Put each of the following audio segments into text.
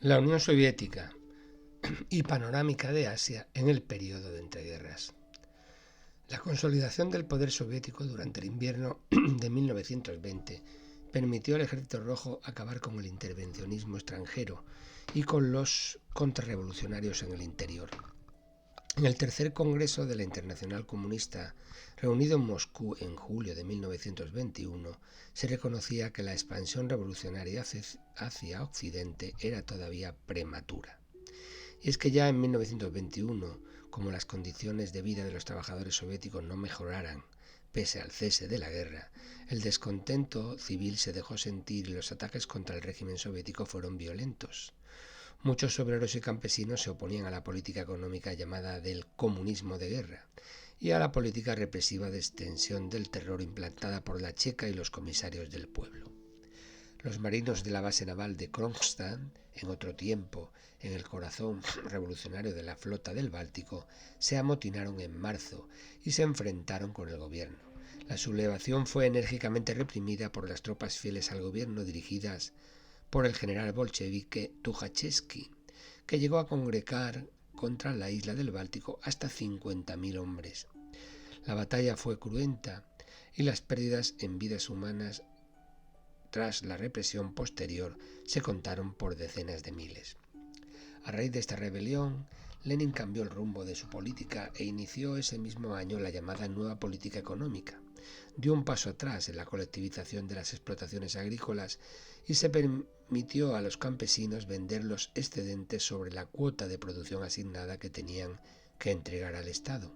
La Unión Soviética y panorámica de Asia en el período de entreguerras. La consolidación del poder soviético durante el invierno de 1920 permitió al Ejército Rojo acabar con el intervencionismo extranjero y con los contrarrevolucionarios en el interior. En el tercer Congreso de la Internacional Comunista, reunido en Moscú en julio de 1921, se reconocía que la expansión revolucionaria hacia Occidente era todavía prematura. Y es que ya en 1921, como las condiciones de vida de los trabajadores soviéticos no mejoraran, pese al cese de la guerra, el descontento civil se dejó sentir y los ataques contra el régimen soviético fueron violentos. Muchos obreros y campesinos se oponían a la política económica llamada del comunismo de guerra y a la política represiva de extensión del terror implantada por la Checa y los comisarios del pueblo. Los marinos de la base naval de Kronstadt, en otro tiempo, en el corazón revolucionario de la flota del Báltico, se amotinaron en marzo y se enfrentaron con el gobierno. La sublevación fue enérgicamente reprimida por las tropas fieles al gobierno dirigidas por el general bolchevique Tukhachevsky, que llegó a congregar contra la isla del Báltico hasta 50.000 hombres. La batalla fue cruenta y las pérdidas en vidas humanas tras la represión posterior se contaron por decenas de miles. A raíz de esta rebelión, Lenin cambió el rumbo de su política e inició ese mismo año la llamada Nueva Política Económica. Dio un paso atrás en la colectivización de las explotaciones agrícolas y se permitió a los campesinos vender los excedentes sobre la cuota de producción asignada que tenían que entregar al Estado,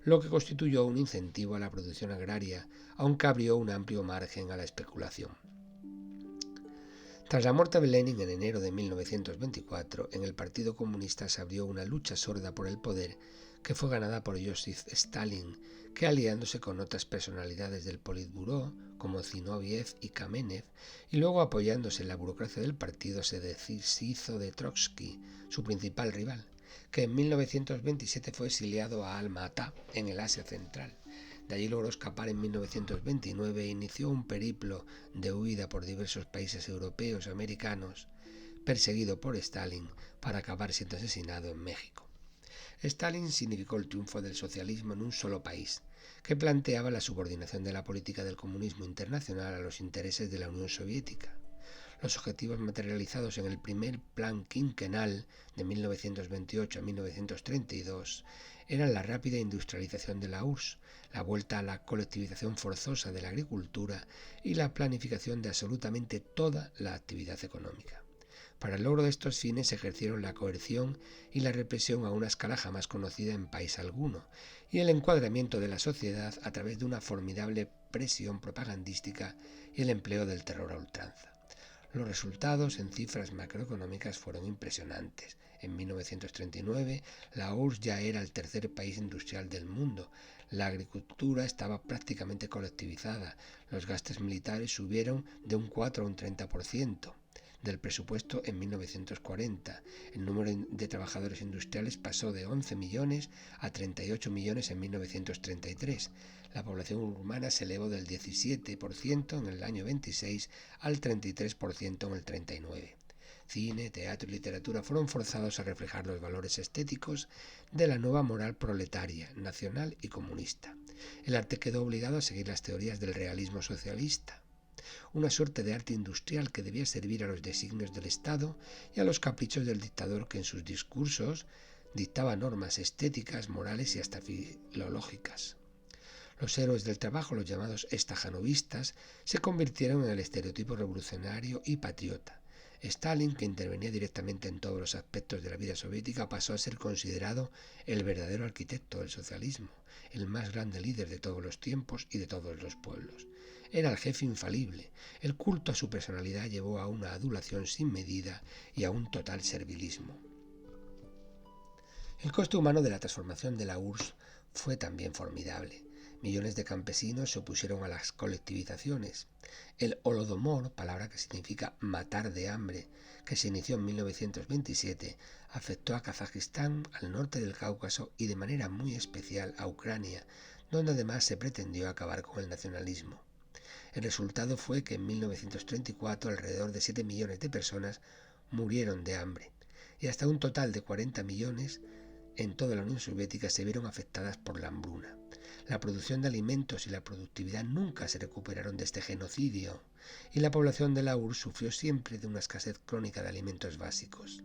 lo que constituyó un incentivo a la producción agraria, aunque abrió un amplio margen a la especulación. Tras la muerte de Lenin en enero de 1924, en el Partido Comunista se abrió una lucha sorda por el poder que fue ganada por Joseph Stalin, que aliándose con otras personalidades del Politburó, como Zinoviev y Kamenev, y luego apoyándose en la burocracia del partido, se deshizo de Trotsky, su principal rival, que en 1927 fue exiliado a Alma-Ata, en el Asia Central. De allí logró escapar en 1929 e inició un periplo de huida por diversos países europeos y americanos, perseguido por Stalin para acabar siendo asesinado en México. Stalin significó el triunfo del socialismo en un solo país, que planteaba la subordinación de la política del comunismo internacional a los intereses de la Unión Soviética. Los objetivos materializados en el primer plan quinquenal de 1928 a 1932 eran la rápida industrialización de la URSS, la vuelta a la colectivización forzosa de la agricultura y la planificación de absolutamente toda la actividad económica. Para el logro de estos fines se ejercieron la coerción y la represión a una escala jamás conocida en país alguno, y el encuadramiento de la sociedad a través de una formidable presión propagandística y el empleo del terror a ultranza. Los resultados en cifras macroeconómicas fueron impresionantes. En 1939, la URSS ya era el tercer país industrial del mundo. La agricultura estaba prácticamente colectivizada. Los gastos militares subieron de un 4 a un 30% del presupuesto en 1940. El número de trabajadores industriales pasó de 11 millones a 38 millones en 1933. La población urbana se elevó del 17% en el año 26 al 33% en el 39. Cine, teatro y literatura fueron forzados a reflejar los valores estéticos de la nueva moral proletaria, nacional y comunista. El arte quedó obligado a seguir las teorías del realismo socialista, una suerte de arte industrial que debía servir a los designios del Estado y a los caprichos del dictador, que en sus discursos dictaba normas estéticas, morales y hasta filológicas. Los héroes del trabajo, los llamados estajanovistas, se convirtieron en el estereotipo revolucionario y patriota. Stalin, que intervenía directamente en todos los aspectos de la vida soviética, pasó a ser considerado el verdadero arquitecto del socialismo, el más grande líder de todos los tiempos y de todos los pueblos. Era el jefe infalible. El culto a su personalidad llevó a una adulación sin medida y a un total servilismo. El coste humano de la transformación de la URSS fue también formidable. Millones de campesinos se opusieron a las colectivizaciones. El Holodomor, palabra que significa matar de hambre, que se inició en 1927, afectó a Kazajistán, al norte del Cáucaso y de manera muy especial a Ucrania, donde además se pretendió acabar con el nacionalismo. El resultado fue que en 1934 alrededor de 7 millones de personas murieron de hambre y hasta un total de 40 millones en toda la Unión Soviética se vieron afectadas por la hambruna. La producción de alimentos y la productividad nunca se recuperaron de este genocidio y la población de la URSS sufrió siempre de una escasez crónica de alimentos básicos.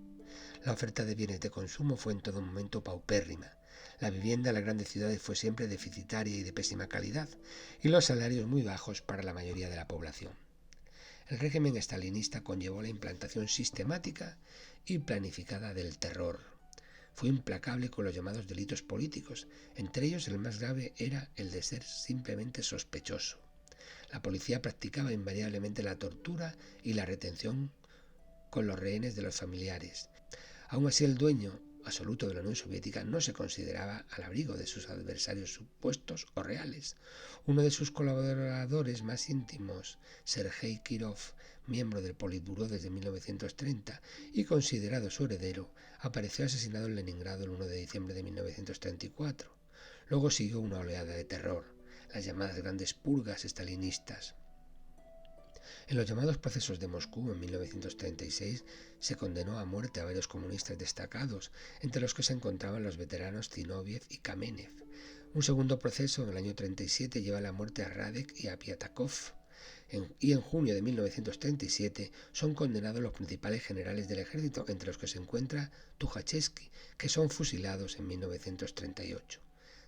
La oferta de bienes de consumo fue en todo momento paupérrima. La vivienda en las grandes ciudades fue siempre deficitaria y de pésima calidad, y los salarios muy bajos para la mayoría de la población. El régimen estalinista conllevó la implantación sistemática y planificada del terror. Fue implacable con los llamados delitos políticos, entre ellos el más grave era el de ser simplemente sospechoso. La policía practicaba invariablemente la tortura y la retención con los rehenes de los familiares. Aún así, el dueño absoluto de la Unión Soviética no se consideraba al abrigo de sus adversarios supuestos o reales. Uno de sus colaboradores más íntimos, Sergei Kirov, miembro del Politburó desde 1930 y considerado su heredero, apareció asesinado en Leningrado el 1 de diciembre de 1934. Luego siguió una oleada de terror, las llamadas grandes purgas estalinistas. En los llamados procesos de Moscú en 1936 se condenó a muerte a varios comunistas destacados, entre los que se encontraban los veteranos Zinoviev y Kamenev. Un segundo proceso en el año 37 lleva a la muerte a Radek y a Piatakov. Y en junio de 1937 son condenados los principales generales del ejército, entre los que se encuentra Tukhachevsky, que son fusilados en 1938.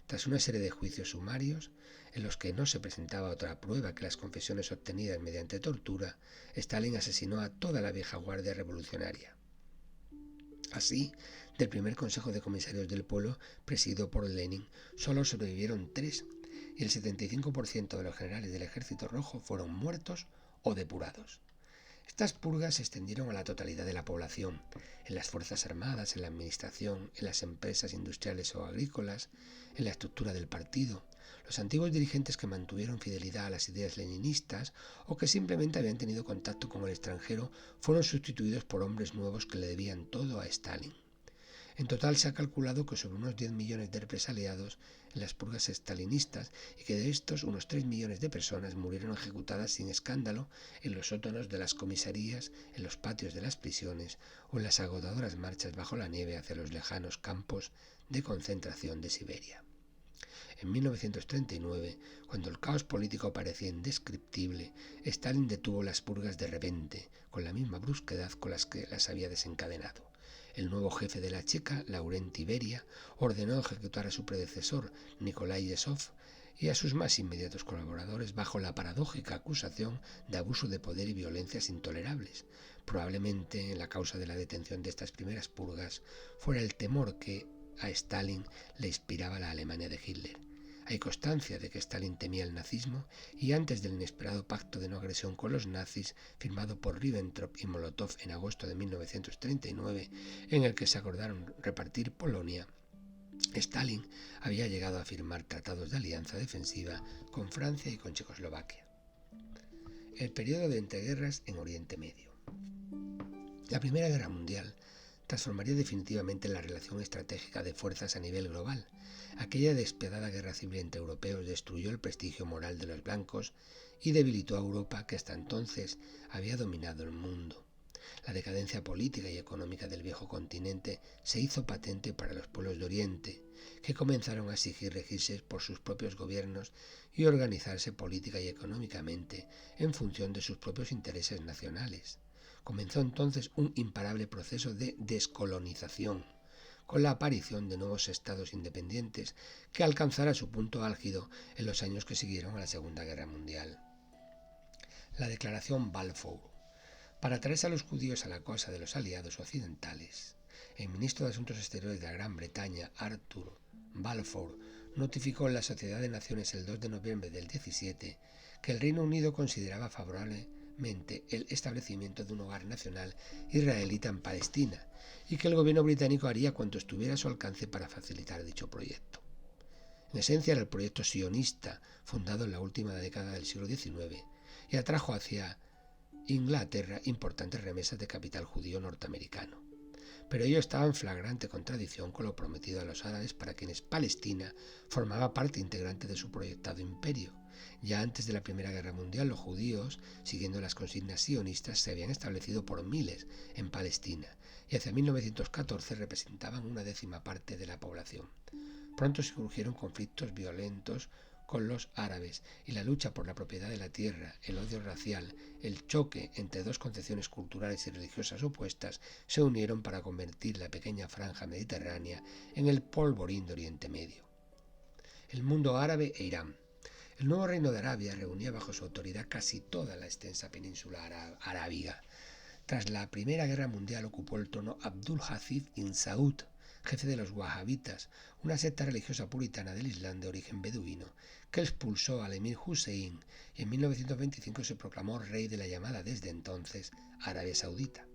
Tras una serie de juicios sumarios, en los que no se presentaba otra prueba que las confesiones obtenidas mediante tortura, Stalin asesinó a toda la vieja guardia revolucionaria. Así, del primer Consejo de Comisarios del Pueblo, presidido por Lenin, solo sobrevivieron 3, y el 75% de los generales del Ejército Rojo fueron muertos o depurados. Estas purgas se extendieron a la totalidad de la población, en las Fuerzas Armadas, en la administración, en las empresas industriales o agrícolas, en la estructura del partido. Los antiguos dirigentes que mantuvieron fidelidad a las ideas leninistas o que simplemente habían tenido contacto con el extranjero fueron sustituidos por hombres nuevos que le debían todo a Stalin. En total se ha calculado que sobre unos 10 millones de represaliados en las purgas estalinistas y que de estos unos 3 millones de personas murieron ejecutadas sin escándalo en los sótanos de las comisarías, en los patios de las prisiones o en las agotadoras marchas bajo la nieve hacia los lejanos campos de concentración de Siberia. En 1939, cuando el caos político parecía indescriptible, Stalin detuvo las purgas de repente, con la misma brusquedad con las que las había desencadenado. El nuevo jefe de la Checa, Laurenti Beria, ordenó ejecutar a su predecesor, Nikolai Yezhov, y a sus más inmediatos colaboradores bajo la paradójica acusación de abuso de poder y violencias intolerables. Probablemente la causa de la detención de estas primeras purgas fuera el temor que a Stalin le inspiraba la Alemania de Hitler. Hay constancia de que Stalin temía el nazismo y antes del inesperado pacto de no agresión con los nazis firmado por Ribbentrop y Molotov en agosto de 1939, en el que se acordaron repartir Polonia, Stalin había llegado a firmar tratados de alianza defensiva con Francia y con Checoslovaquia. El periodo de entreguerras en Oriente Medio. La Primera Guerra Mundial transformaría definitivamente la relación estratégica de fuerzas a nivel global. Aquella despiadada guerra civil entre europeos destruyó el prestigio moral de los blancos y debilitó a Europa, que hasta entonces había dominado el mundo. La decadencia política y económica del viejo continente se hizo patente para los pueblos de Oriente, que comenzaron a exigir regirse por sus propios gobiernos y organizarse política y económicamente en función de sus propios intereses nacionales. Comenzó entonces un imparable proceso de descolonización, con la aparición de nuevos estados independientes que alcanzará su punto álgido en los años que siguieron a la Segunda Guerra Mundial. La Declaración Balfour. Para traerse a los judíos a la causa de los aliados occidentales, el ministro de Asuntos Exteriores de la Gran Bretaña, Arthur Balfour, notificó en la Sociedad de Naciones el 2 de noviembre del 17 que el Reino Unido consideraba favorablemente el establecimiento de un hogar nacional israelita en Palestina y que el gobierno británico haría cuanto estuviera a su alcance para facilitar dicho proyecto. En esencia era el proyecto sionista, fundado en la última década del siglo XIX, y atrajo hacia Inglaterra importantes remesas de capital judío norteamericano. Pero ello estaba en flagrante contradicción con lo prometido a los árabes, para quienes Palestina formaba parte integrante de su proyectado imperio, Ya antes de la Primera Guerra Mundial, los judíos, siguiendo las consignas sionistas, se habían establecido por miles en Palestina y hacia 1914 representaban una 1/10 de la población. Pronto surgieron conflictos violentos con los árabes y la lucha por la propiedad de la tierra, el odio racial, el choque entre dos concepciones culturales y religiosas opuestas se unieron para convertir la pequeña franja mediterránea en el polvorín de Oriente Medio. El mundo árabe e Irán. El nuevo reino de Arabia reunía bajo su autoridad casi toda la extensa península arábiga. Tras la Primera Guerra Mundial ocupó el trono Abdul Aziz bin Saud, jefe de los wahabitas, una secta religiosa puritana del Islam de origen beduino, que expulsó al emir Hussein y en 1925 se proclamó rey de la llamada desde entonces Arabia Saudita.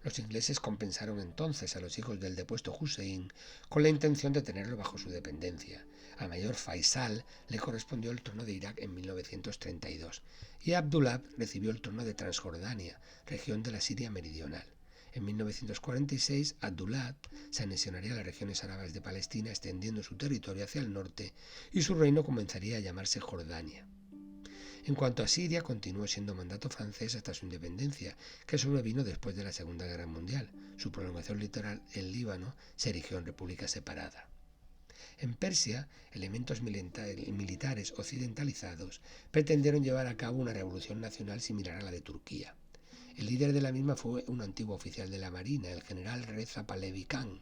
Los ingleses compensaron entonces a los hijos del depuesto Hussein con la intención de tenerlo bajo su dependencia. Al mayor Faisal le correspondió el trono de Irak en 1932 y Abdullah recibió el trono de Transjordania, región de la Siria meridional. En 1946, Abdullah se anexionaría a las regiones árabes de Palestina, extendiendo su territorio hacia el norte, y su reino comenzaría a llamarse Jordania. En cuanto a Siria, continuó siendo mandato francés hasta su independencia, que sobrevino después de la Segunda Guerra Mundial. Su prolongación litoral, el Líbano, se erigió en república separada. En Persia, elementos militares occidentalizados pretendieron llevar a cabo una revolución nacional similar a la de Turquía. El líder de la misma fue un antiguo oficial de la Marina, el general Reza Pahlavi Khan,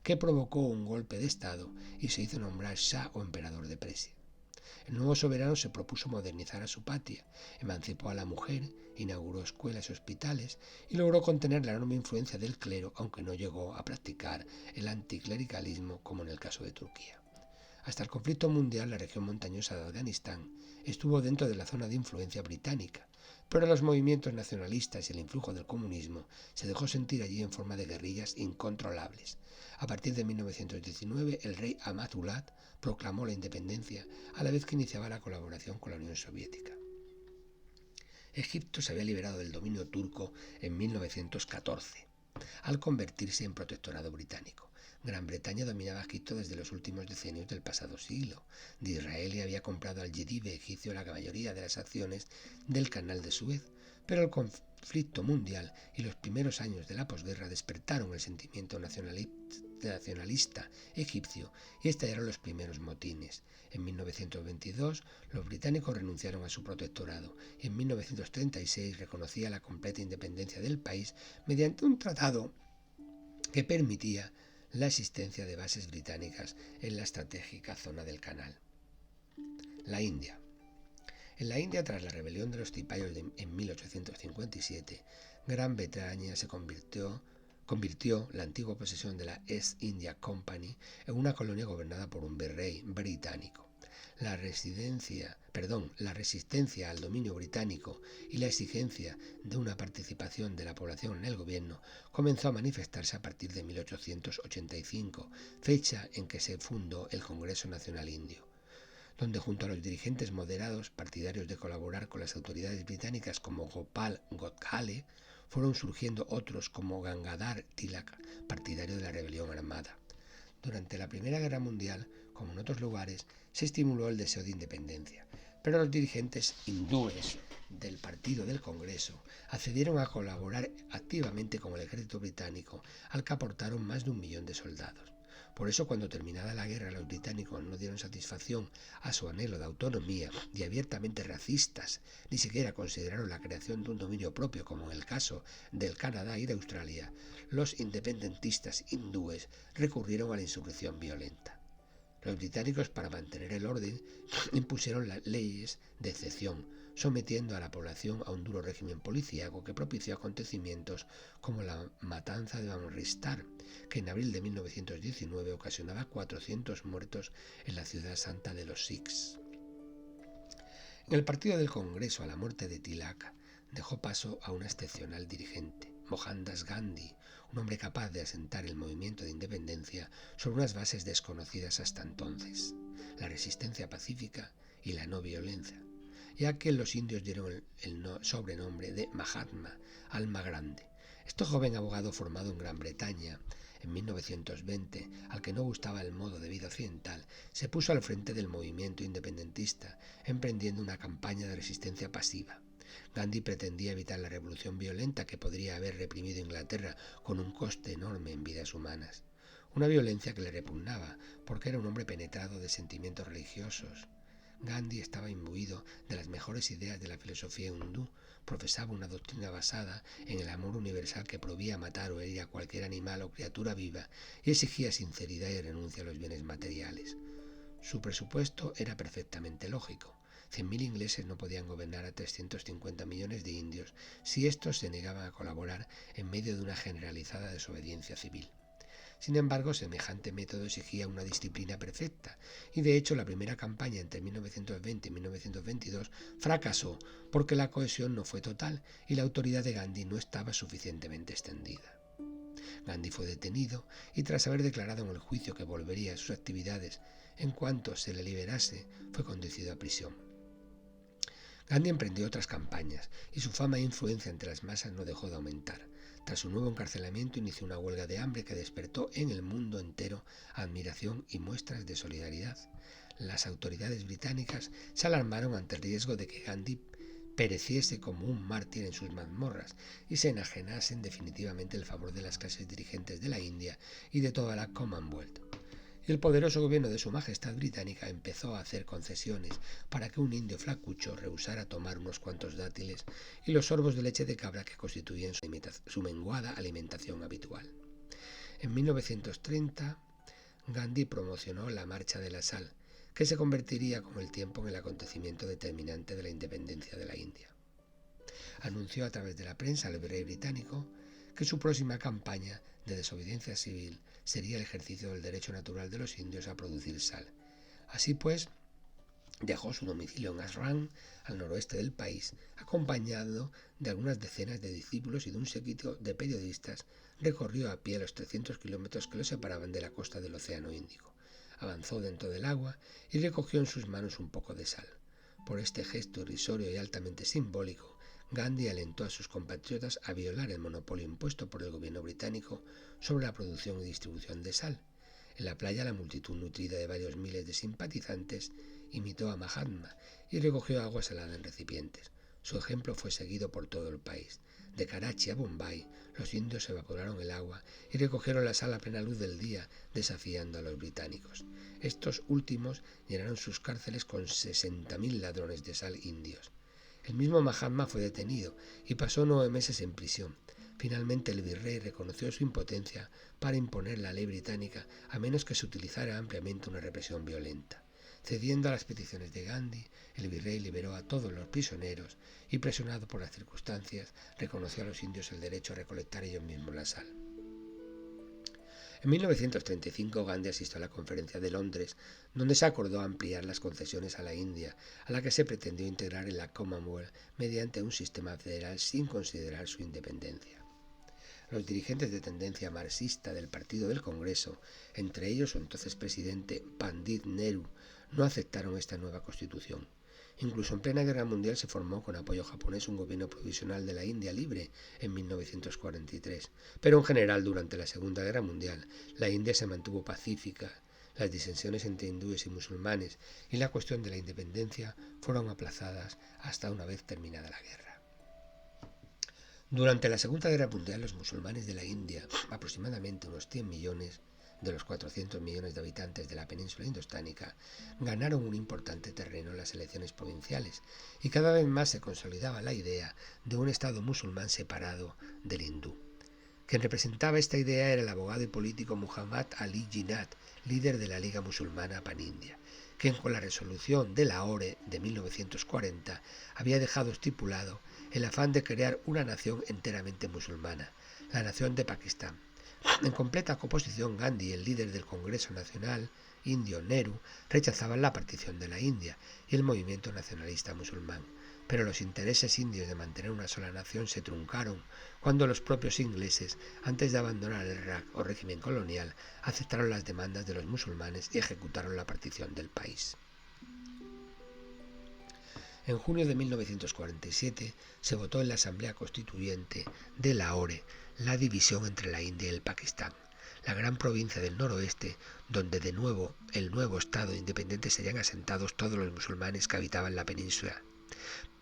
que provocó un golpe de Estado y se hizo nombrar Shah o emperador de Persia. El nuevo soberano se propuso modernizar a su patria, emancipó a la mujer, inauguró escuelas y hospitales y logró contener la enorme influencia del clero, aunque no llegó a practicar el anticlericalismo como en el caso de Turquía. Hasta el conflicto mundial, la región montañosa de Afganistán estuvo dentro de la zona de influencia británica, pero los movimientos nacionalistas y el influjo del comunismo se dejó sentir allí en forma de guerrillas incontrolables. A partir de 1919, el rey Ahmadullah proclamó la independencia, a la vez que iniciaba la colaboración con la Unión Soviética. Egipto se había liberado del dominio turco en 1914, al convertirse en protectorado británico. Gran Bretaña dominaba Egipto desde los últimos decenios del pasado siglo. De Israel había comprado al Yedive egipcio la mayoría de las acciones del Canal de Suez, pero el conflicto mundial y los primeros años de la posguerra despertaron el sentimiento nacionalista egipcio y estallaron los primeros motines. En 1922 los británicos renunciaron a su protectorado y en 1936 reconocía la completa independencia del país mediante un tratado que permitía la existencia de bases británicas en la estratégica zona del canal. La India. En la India, tras la rebelión de los cipayos en 1857, Gran Bretaña se convirtió la antigua posesión de la East India Company en una colonia gobernada por un virrey británico. La resistencia al dominio británico y la exigencia de una participación de la población en el gobierno comenzó a manifestarse a partir de 1885, fecha en que se fundó el Congreso Nacional Indio, donde junto a los dirigentes moderados partidarios de colaborar con las autoridades británicas como Gopal Gokhale, fueron surgiendo otros como Gangadhar Tilak, partidario de la rebelión armada. Durante la Primera Guerra Mundial, como en otros lugares, se estimuló el deseo de independencia, pero los dirigentes hindúes del Partido del Congreso accedieron a colaborar activamente con el ejército británico, al que aportaron más de 1 millón de soldados. Por eso, cuando terminada la guerra, los británicos no dieron satisfacción a su anhelo de autonomía y abiertamente racistas, ni siquiera consideraron la creación de un dominio propio, como en el caso del Canadá y de Australia, los independentistas hindúes recurrieron a la insurrección violenta. Los británicos, para mantener el orden, impusieron las leyes de excepción, sometiendo a la población a un duro régimen policíaco que propició acontecimientos como la matanza de Amritsar, que en abril de 1919 ocasionaba 400 muertos en la ciudad santa de los Sikhs. En el partido del Congreso, a la muerte de Tilak, dejó paso a un excepcional dirigente, Mohandas Gandhi, un hombre capaz de asentar el movimiento de independencia sobre unas bases desconocidas hasta entonces, la resistencia pacífica y la no violencia, ya que los indios dieron el sobrenombre de Mahatma, alma grande. Este joven abogado formado en Gran Bretaña en 1920, al que no gustaba el modo de vida occidental, se puso al frente del movimiento independentista, emprendiendo una campaña de resistencia pasiva. Gandhi pretendía evitar la revolución violenta que podría haber reprimido Inglaterra con un coste enorme en vidas humanas. Una violencia que le repugnaba, porque era un hombre penetrado de sentimientos religiosos. Gandhi estaba imbuido de las mejores ideas de la filosofía hindú, profesaba una doctrina basada en el amor universal que prohibía matar o herir a cualquier animal o criatura viva y exigía sinceridad y renuncia a los bienes materiales. Su presupuesto era perfectamente lógico. 100.000 ingleses no podían gobernar a 350 millones de indios si estos se negaban a colaborar en medio de una generalizada desobediencia civil. Sin embargo, semejante método exigía una disciplina perfecta, y de hecho la primera campaña entre 1920 y 1922 fracasó porque la cohesión no fue total y la autoridad de Gandhi no estaba suficientemente extendida. Gandhi fue detenido y tras haber declarado en el juicio que volvería a sus actividades en cuanto se le liberase, fue conducido a prisión. Gandhi emprendió otras campañas y su fama e influencia entre las masas no dejó de aumentar. Tras su nuevo encarcelamiento inició una huelga de hambre que despertó en el mundo entero admiración y muestras de solidaridad. Las autoridades británicas se alarmaron ante el riesgo de que Gandhi pereciese como un mártir en sus mazmorras y se enajenasen definitivamente el favor de las clases dirigentes de la India y de toda la Commonwealth. Y el poderoso gobierno de su Majestad Británica empezó a hacer concesiones para que un indio flacucho rehusara tomar unos cuantos dátiles y los sorbos de leche de cabra que constituían su menguada alimentación habitual. En 1930, Gandhi promocionó la Marcha de la Sal, que se convertiría con el tiempo en el acontecimiento determinante de la independencia de la India. Anunció a través de la prensa al virrey británico que su próxima campaña de desobediencia civil sería el ejercicio del derecho natural de los indios a producir sal. Así pues, dejó su domicilio en Assam, al noroeste del país, acompañado de algunas decenas de discípulos y de un séquito de periodistas, recorrió a pie los 300 kilómetros que lo separaban de la costa del Océano Índico. Avanzó dentro del agua y recogió en sus manos un poco de sal. Por este gesto irrisorio y altamente simbólico, Gandhi alentó a sus compatriotas a violar el monopolio impuesto por el gobierno británico sobre la producción y distribución de sal. En la playa, la multitud nutrida de varios miles de simpatizantes imitó a Mahatma y recogió agua salada en recipientes. Su ejemplo fue seguido por todo el país. De Karachi a Bombay, los indios evaporaron el agua y recogieron la sal a plena luz del día, desafiando a los británicos. Estos últimos llenaron sus cárceles con 60.000 ladrones de sal indios. El mismo Mahatma fue detenido y pasó 9 meses en prisión. Finalmente el virrey reconoció su impotencia para imponer la ley británica a menos que se utilizara ampliamente una represión violenta. Cediendo a las peticiones de Gandhi, el virrey liberó a todos los prisioneros y, presionado por las circunstancias, reconoció a los indios el derecho a recolectar ellos mismos la sal. En 1935 Gandhi asistió a la Conferencia de Londres, donde se acordó ampliar las concesiones a la India, a la que se pretendió integrar en la Commonwealth mediante un sistema federal sin considerar su independencia. Los dirigentes de tendencia marxista del Partido del Congreso, entre ellos su entonces presidente Pandit Nehru, no aceptaron esta nueva constitución. Incluso en plena guerra mundial se formó con apoyo japonés un gobierno provisional de la India libre en 1943, pero en general durante la Segunda Guerra Mundial la India se mantuvo pacífica. Las disensiones entre hindúes y musulmanes y la cuestión de la independencia fueron aplazadas hasta una vez terminada la guerra. Durante la Segunda Guerra Mundial los musulmanes de la India, aproximadamente unos 100 millones, de los 400 millones de habitantes de la península indostánica, ganaron un importante terreno en las elecciones provinciales y cada vez más se consolidaba la idea de un Estado musulmán separado del hindú. Quien representaba esta idea era el abogado y político Muhammad Ali Jinnah, líder de la Liga Musulmana Pan-India, quien con la resolución de Lahore de 1940 había dejado estipulado el afán de crear una nación enteramente musulmana, la nación de Pakistán. En completa oposición, Gandhi, el líder del Congreso Nacional indio Nehru, rechazaban la partición de la India y el movimiento nacionalista musulmán. Pero los intereses indios de mantener una sola nación se truncaron cuando los propios ingleses, antes de abandonar el Raj o régimen colonial, aceptaron las demandas de los musulmanes y ejecutaron la partición del país. En junio de 1947 se votó en la Asamblea Constituyente de Lahore la división entre la India y el Pakistán. la gran provincia del noroeste, donde de nuevo el nuevo estado independiente serían asentados todos los musulmanes que habitaban la península.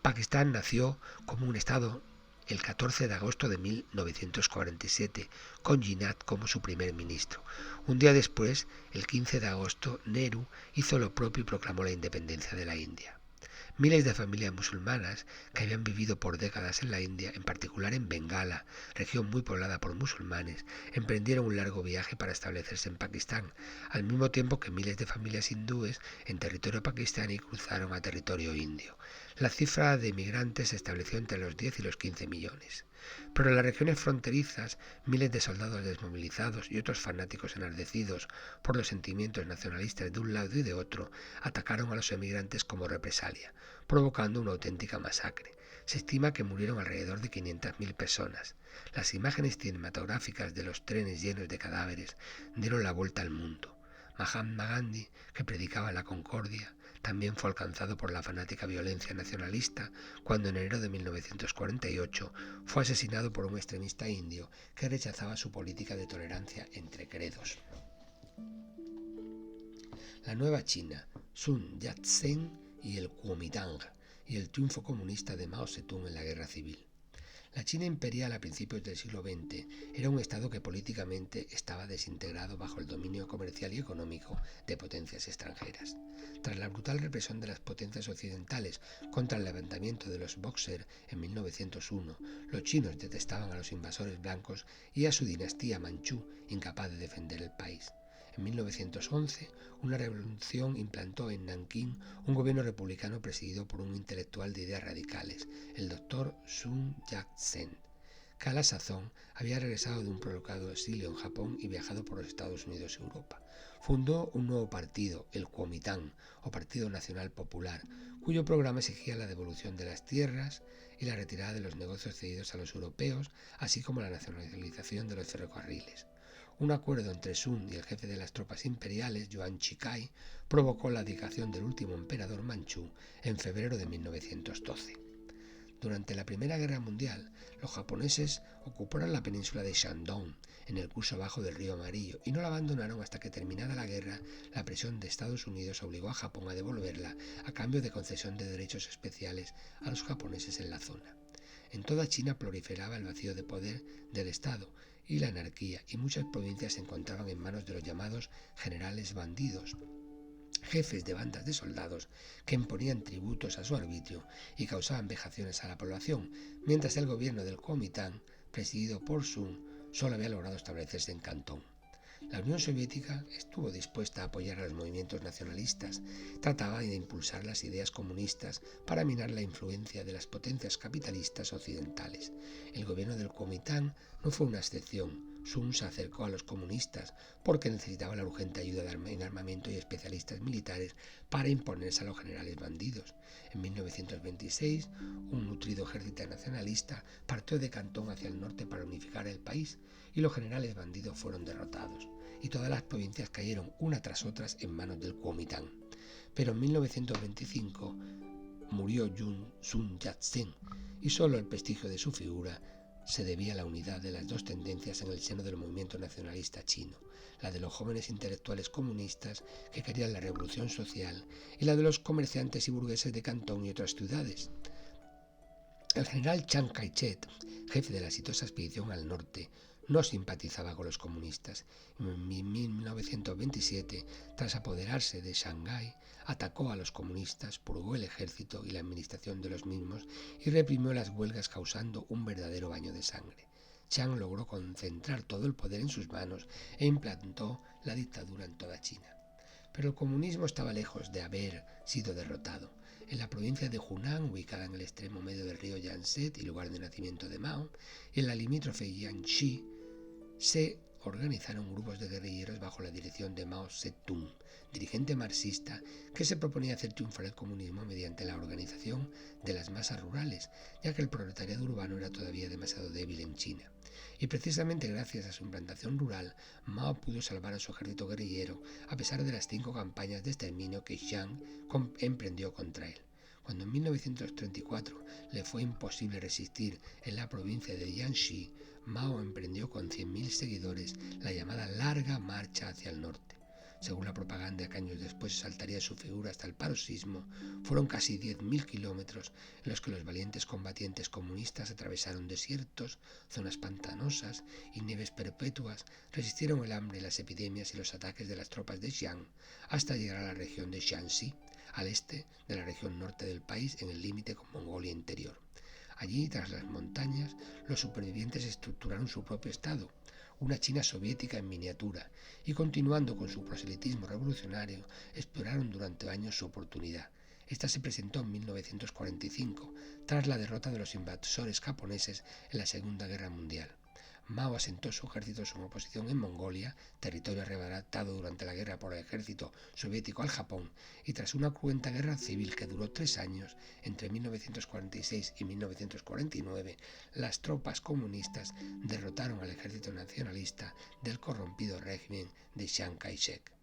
Pakistán nació como un estado el 14 de agosto de 1947, con Jinnah como su primer ministro. Un día después, el 15 de agosto, Nehru hizo lo propio y proclamó la independencia de la India. Miles de familias musulmanas que habían vivido por décadas en la India, en particular en Bengala, región muy poblada por musulmanes, emprendieron un largo viaje para establecerse en Pakistán, al mismo tiempo que miles de familias hindúes en territorio pakistaní cruzaron a territorio indio. La cifra de emigrantes se estableció entre los 10 y los 15 millones. Pero en las regiones fronterizas, miles de soldados desmovilizados y otros fanáticos enardecidos por los sentimientos nacionalistas de un lado y de otro atacaron a los emigrantes como represalia, provocando una auténtica masacre. Se estima que murieron alrededor de 500.000 personas. Las imágenes cinematográficas de los trenes llenos de cadáveres dieron la vuelta al mundo. Mahatma Gandhi, que predicaba la concordia, también fue alcanzado por la fanática violencia nacionalista cuando en enero de 1948 fue asesinado por un extremista indio que rechazaba su política de tolerancia entre credos. La nueva China, Sun Yat-sen y el Kuomintang, y el triunfo comunista de Mao Zedong en la guerra civil. La China imperial a principios del siglo XX era un estado que políticamente estaba desintegrado bajo el dominio comercial y económico de potencias extranjeras. Tras la brutal represión de las potencias occidentales contra el levantamiento de los Boxer en 1901, los chinos detestaban a los invasores blancos y a su dinastía manchú, incapaz de defender el país. En 1911, una revolución implantó en Nankín un gobierno republicano presidido por un intelectual de ideas radicales, el doctor Sun Yat-sen, que a la sazón había regresado de un prolongado exilio en Japón y viajado por los Estados Unidos y Europa. Fundó un nuevo partido, el Kuomintang, o Partido Nacional Popular, cuyo programa exigía la devolución de las tierras y la retirada de los negocios cedidos a los europeos, así como la nacionalización de los ferrocarriles. Un acuerdo entre Sun y el jefe de las tropas imperiales, Yuan Shikai, provocó la abdicación del último emperador manchú en febrero de 1912. Durante la Primera Guerra Mundial, los japoneses ocuparon la península de Shandong, en el curso bajo del río Amarillo, y no la abandonaron hasta que, terminada la guerra, la presión de Estados Unidos obligó a Japón a devolverla a cambio de concesión de derechos especiales a los japoneses en la zona. En toda China proliferaba el vacío de poder del Estado y la anarquía, y muchas provincias se encontraban en manos de los llamados generales bandidos, jefes de bandas de soldados que imponían tributos a su arbitrio y causaban vejaciones a la población, mientras el gobierno del Kuomintang, presidido por Sun, solo había logrado establecerse en Cantón. La Unión Soviética estuvo dispuesta a apoyar a los movimientos nacionalistas, trataba de impulsar las ideas comunistas para minar la influencia de las potencias capitalistas occidentales. El gobierno del Kuomintang no fue una excepción. Sun se acercó a los comunistas porque necesitaba la urgente ayuda en armamento y especialistas militares para imponerse a los generales bandidos. En 1926, un nutrido ejército nacionalista partió de Cantón hacia el norte para unificar el país y los generales bandidos fueron derrotados, y todas las provincias cayeron una tras otras en manos del Kuomintang. Pero en 1925 murió Sun Yat-sen, y solo el prestigio de su figura se debía a la unidad de las dos tendencias en el seno del movimiento nacionalista chino, la de los jóvenes intelectuales comunistas que querían la revolución social y la de los comerciantes y burgueses de Cantón y otras ciudades. El general Chiang Kai-shek, jefe de la exitosa expedición al norte, no simpatizaba con los comunistas. En 1927, tras apoderarse de Shanghái, atacó a los comunistas, purgó el ejército y la administración de los mismos y reprimió las huelgas causando un verdadero baño de sangre. Chiang logró concentrar todo el poder en sus manos e implantó la dictadura en toda China. Pero el comunismo estaba lejos de haber sido derrotado. En la provincia de Hunan, ubicada en el extremo medio del río Yangtze y lugar de nacimiento de Mao, y en la limítrofe Jiangxi, se organizaron grupos de guerrilleros bajo la dirección de Mao Zedong, dirigente marxista que se proponía hacer triunfar el comunismo mediante la organización de las masas rurales, ya que el proletariado urbano era todavía demasiado débil en China. Y precisamente gracias a su implantación rural, Mao pudo salvar a su ejército guerrillero a pesar de las 5 campañas de exterminio que Chiang emprendió contra él. Cuando en 1934 le fue imposible resistir en la provincia de Jiangxi, Mao emprendió con 100.000 seguidores la llamada Larga Marcha hacia el norte. Según la propaganda que años después exaltaría su figura hasta el paroxismo, fueron casi 10.000 kilómetros en los que los valientes combatientes comunistas atravesaron desiertos, zonas pantanosas y nieves perpetuas, resistieron el hambre, las epidemias y los ataques de las tropas de Jiang, hasta llegar a la región de Shanxi, al este de la región norte del país en el límite con Mongolia Interior. Allí, tras las montañas, los supervivientes estructuraron su propio estado, una China soviética en miniatura, y continuando con su proselitismo revolucionario, exploraron durante años su oportunidad. Esta se presentó en 1945, tras la derrota de los invasores japoneses en la Segunda Guerra Mundial. Mao asentó su ejército sin oposición en Mongolia, territorio arrebatado durante la guerra por el ejército soviético al Japón, y tras una cruenta guerra civil que duró 3 años, entre 1946 y 1949, las tropas comunistas derrotaron al ejército nacionalista del corrompido régimen de Chiang Kai-shek.